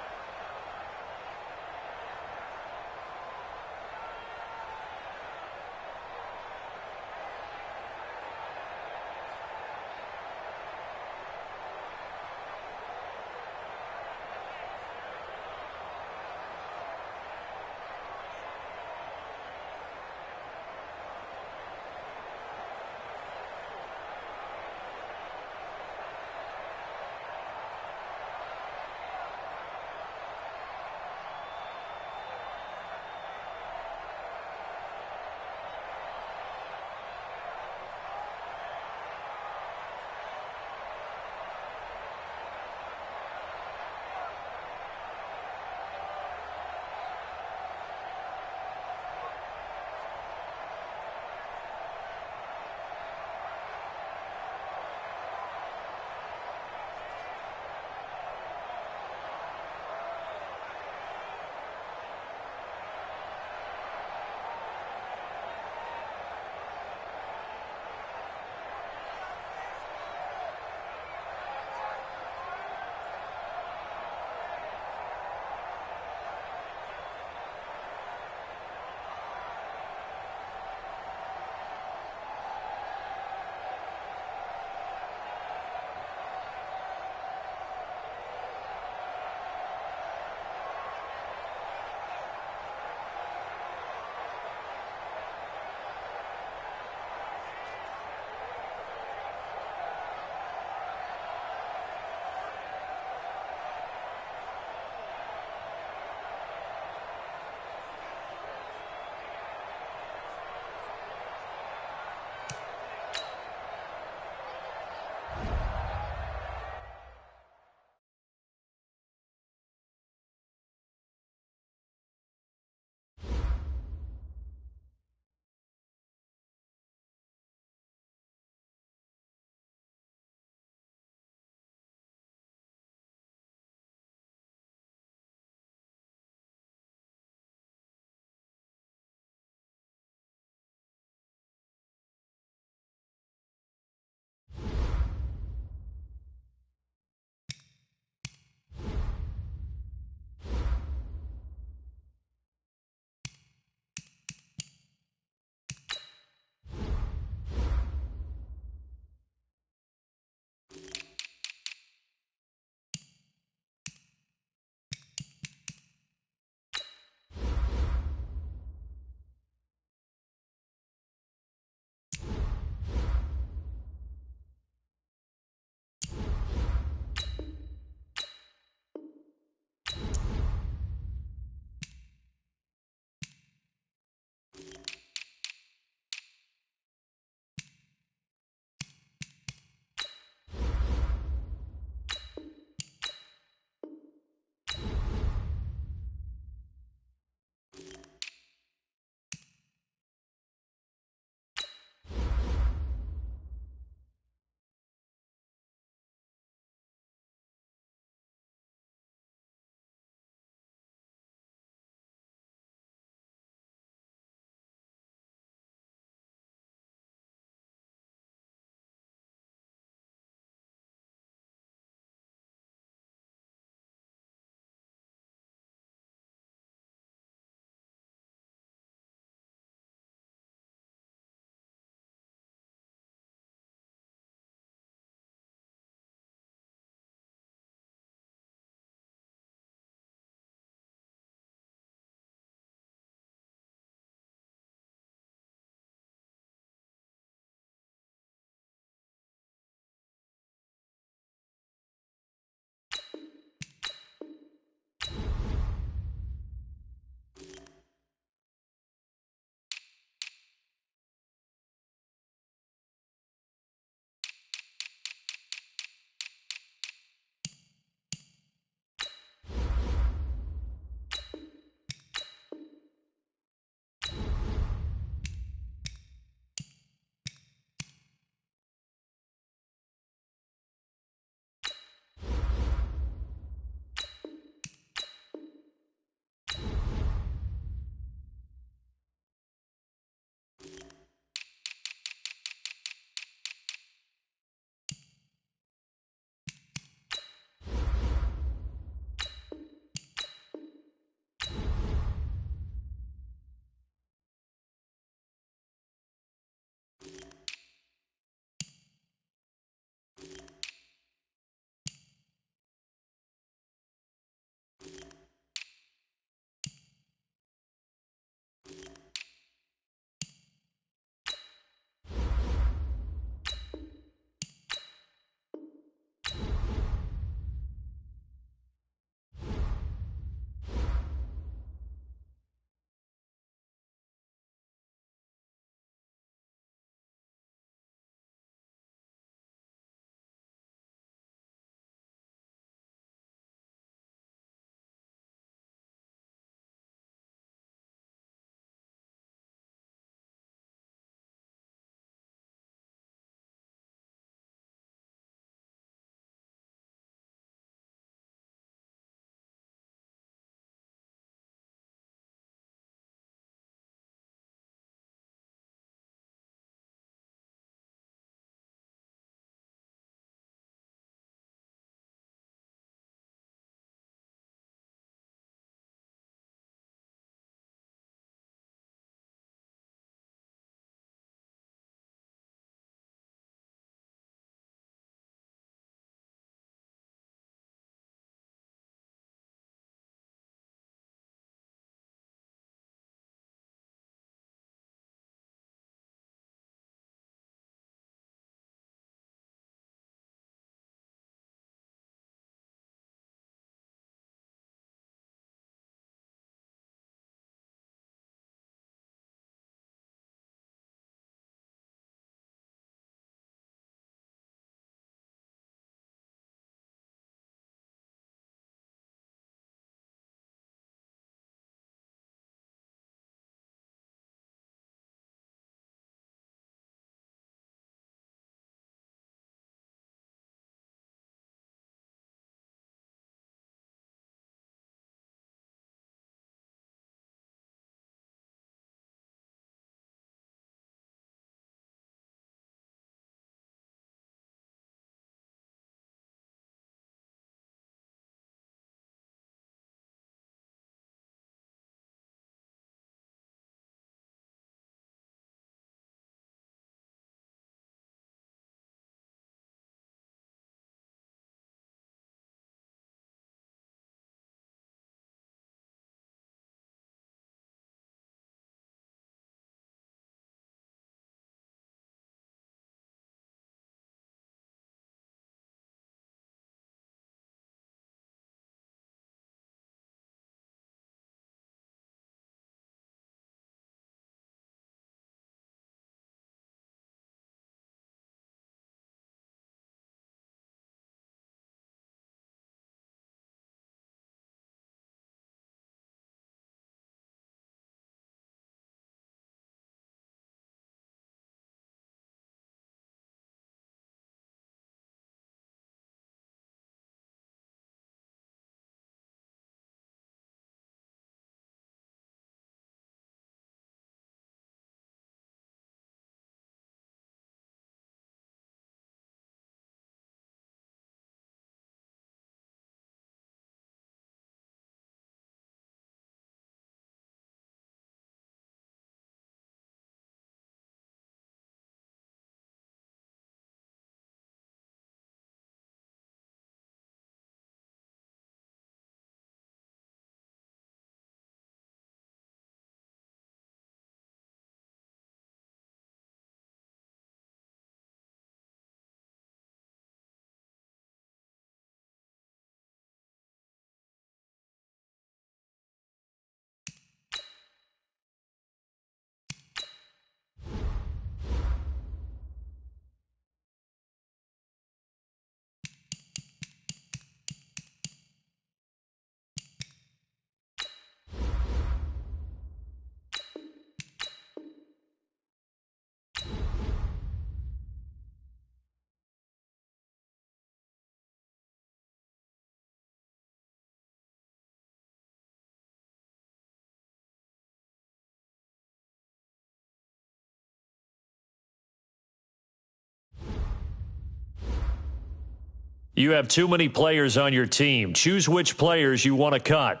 You have too many players on your team. Choose which players you want to cut.